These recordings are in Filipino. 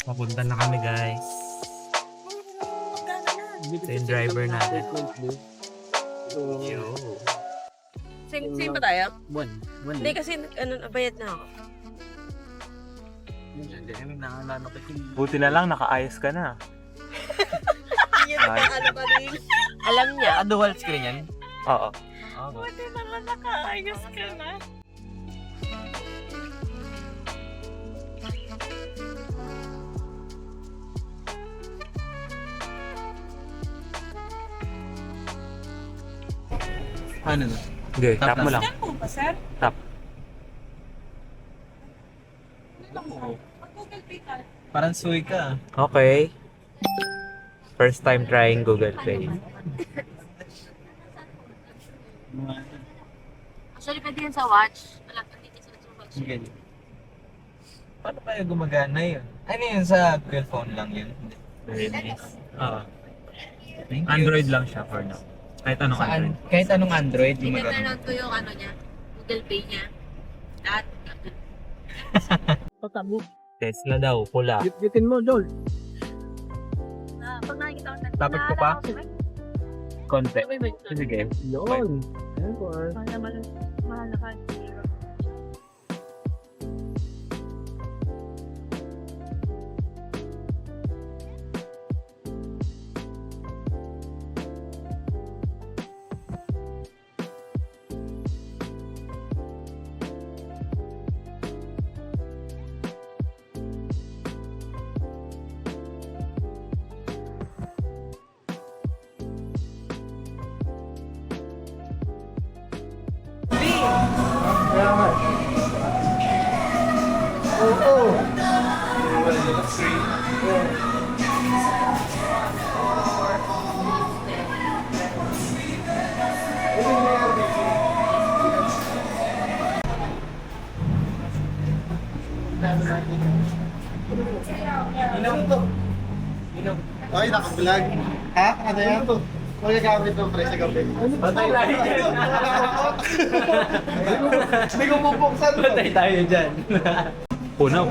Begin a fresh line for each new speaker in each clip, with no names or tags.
Papunta na kami, guys. Ito yung driver natin. Yo.
Same ba tayo?
One.
Hindi kasi bayad na ako.
Buti na lang, nakaayos ka na.
Alam niya.
Dual screen yan?
Oo.
Buti na lang nakaayos ka na.
Ano na?
Okay, tap mo lang.
Saan po ba, sir?
Tap.
Mag-Google Pay ka.
Parang suy ka.
Okay. First time trying Google Pay.
Actually, pwede yan sa watch. Wala pa dito sa watch.
Sige. Paano kaya gumagana yun? Ano yun sa Google phone lang yun?
Very nice. Oo.
Thank you.
Android lang siya for now. Kahit anong Android.
Kahit anong Android, gumagana.
I-download ko yung ano niya. Google Pay niya. Lahat. Pagkabu.
Tesla daw, pula.
Gitgitin mo, Joel.
Pag nakikita ko na.
Tapos ko pa? Konti. Sige.
Yun. Ayan po.
Mahal na ka.
Okay, naka-vlog. Ha? Ano yan? Magagamit ng pre sa gabi. Patay tayo dyan. Hindi ko bubuksan.
Patay tayo dyan.
Puna.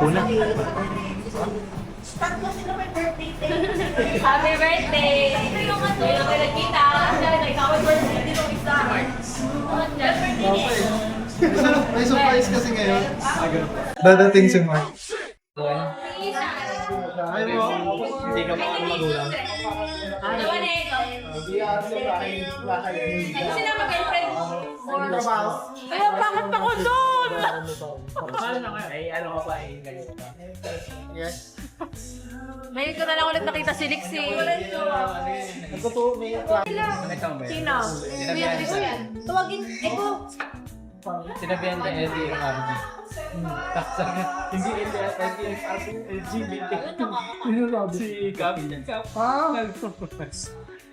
Happy birthday! Ito yung ano yung nagkita. Ikaw ang birthday. Hindi mo isa.
May surprise kasi ngayon. Dadating si Mark. Ay mo.
Hindi ka pa magulang.
Dalawa na ito. Kasi na mag-girlfriend. Kaya bakit ako doon?
Ay, ano ka pa eh.
Yes.
Ngayon ko na lang ulit nakita si Lixie.
Nagtotoo may class.
Sino? Kuya ko yan. Tawagin. Eko.
Sinabihan ka Eddie yung RB. Tapos sabi, hindi Eddie yung RB, LGBT. Si Gabi.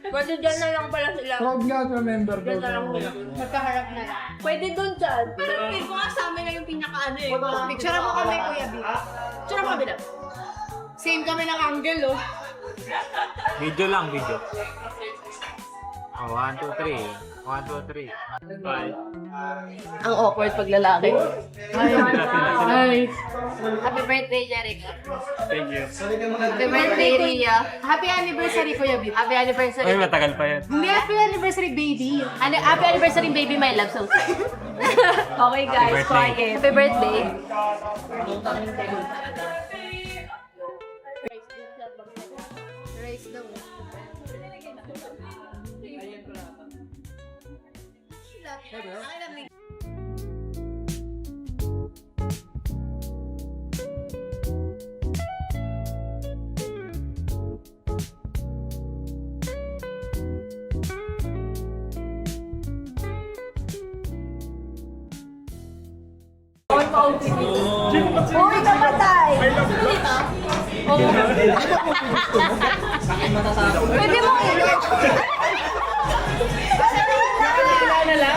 Pwede dyan na lang pala sila.
Proud nga na member
Dyan na lang sila. Magkaharap na lang. Pwede doon dyan. Pero feel ko nga sa amin na yung pinaka-ano eh. Picture mo kami, Kuya B. Picture mo kami lang. Same kami ng angle, oh.
Video lang, video. Oh, 1, 2, 3. 1, 2, 3. Bye.
Ang awkward pag lalaki. Hi. Happy birthday, Jerica.
Thank you.
Happy birthday, Ria. Happy anniversary, Kuya B. Happy anniversary.
Ay, matagal pa yan.
Hindi, happy anniversary, baby. Happy anniversary, baby, my love. So, okay, guys.
birthday.
Happy birthday. Rice daw. Uy, namatay! Pwede mo na lang?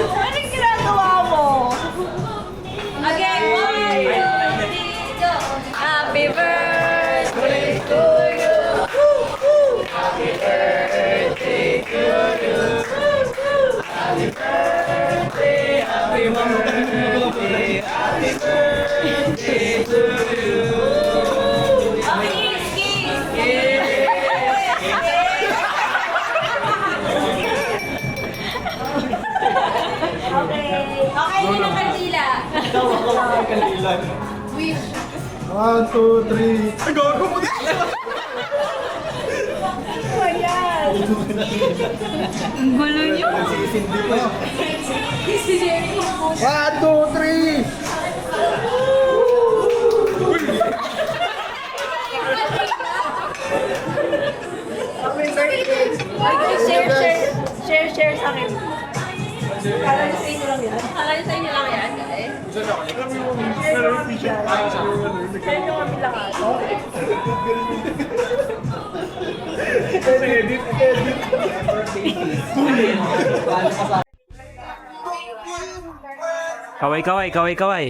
Anong ginagawa mo? Again, 1, 2, 3, go! Happy birthday to you! Happy birthday to you! Happy birthday, happy Okay, yun ang kandila. Wish.
1, 2, 3. Gago mo din!
Ayan. Ang gulo nyo.
Sisindi pa.
Si Jerry.
1, 2, 3.
Share sa akin. Para sa inyo lang yan. Para sa inyo lang yan, guys. Share nyo kami lahat.
Kaway, kaway, kaway, kaway.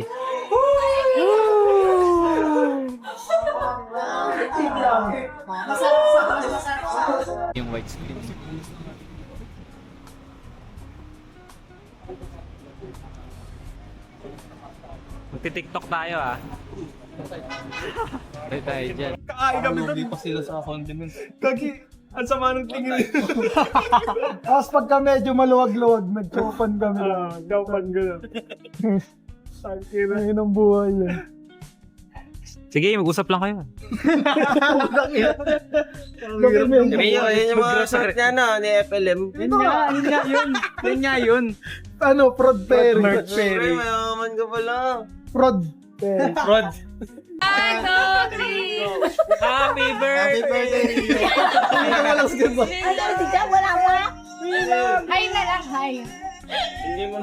Yung white screen.
Magti-tiktok tayo ah.
Tayo tayo dyan.
Kakain kami doon.
Hindi pa sila sa condiments.
Kagi, ang sama ng tingin. Tapos pagka medyo maluwag-luwag, nag-chopan kami. Chopan gano'n. Ang ng buhay yan.
Sige, mag-usap lang kayo.
Rio, yun yung mga suot niya na ni FLM.
Yun nga yun.
Ano, Prod Perry.
Siyempre, mayaman ka pala.
Prod Perry.
Rod.
1, 2, 3.
Happy birthday!
Walang ganda.
Ano, siya? Wala pa? Hi na lang, hi.
Hindi mo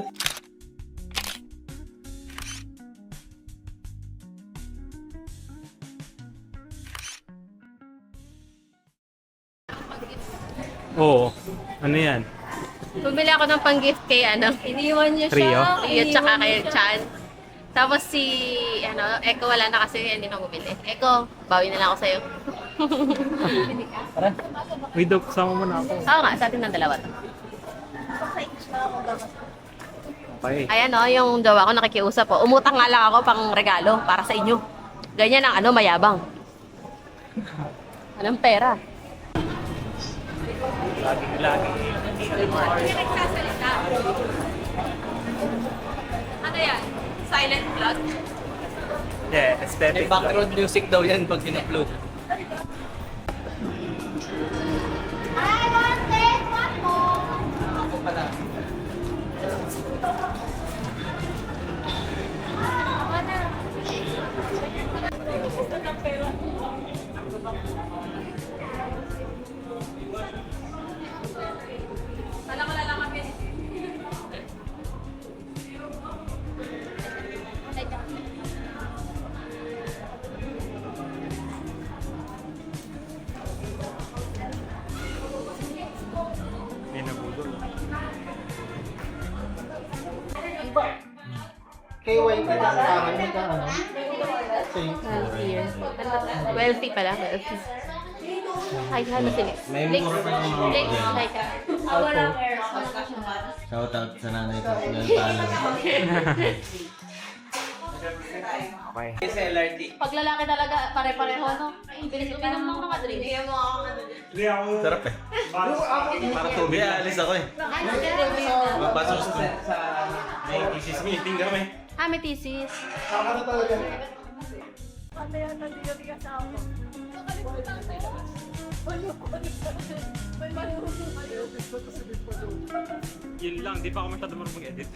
Oo. Ano yan?
Bumili ako ng pang-gift kay ano. Iniwan niyo siya. Rio, tsaka kay Chan. Tapos si, Eko wala na kasi hindi na bumili. Eko, bawi na lang ako sa'yo.
Wait, Dok, sama mo na ako.
Oo nga, sa atin ng dalawa to.
Okay.
Ayan yung jowa ko nakikiusap po. Umutang nga lang ako pang regalo para sa inyo. Ganyan ang mayabang. Anong pera?
Lagi.
Hindi nagsasalita. Ano yan? Silent vlog?
Yeah, aesthetic.
Background music daw yan pag in-upload.
I want this one more.
Ako pala.
Alam ko na lang kami.
May nabudol.
KYT na sa akin, magkano?
Wealthy pala, wealthy. Hi, ano si Lex?
May
Lex,
mura pa yung mga
Lex,
yan.
hi ka.
Shoutout sa nanay ko. Ganun
Okay.
Sa LRT.
Pag lalaki talaga, pare-pareho, no? Bilis uminom ng mga drinks.
Sarap eh. Para tubig. Kaya alis ako eh. Basos ko. May thesis meeting kami.
Ah, may thesis.
Tama na talaga.
Yun lang, di pa ako masyado marunong mag-edit.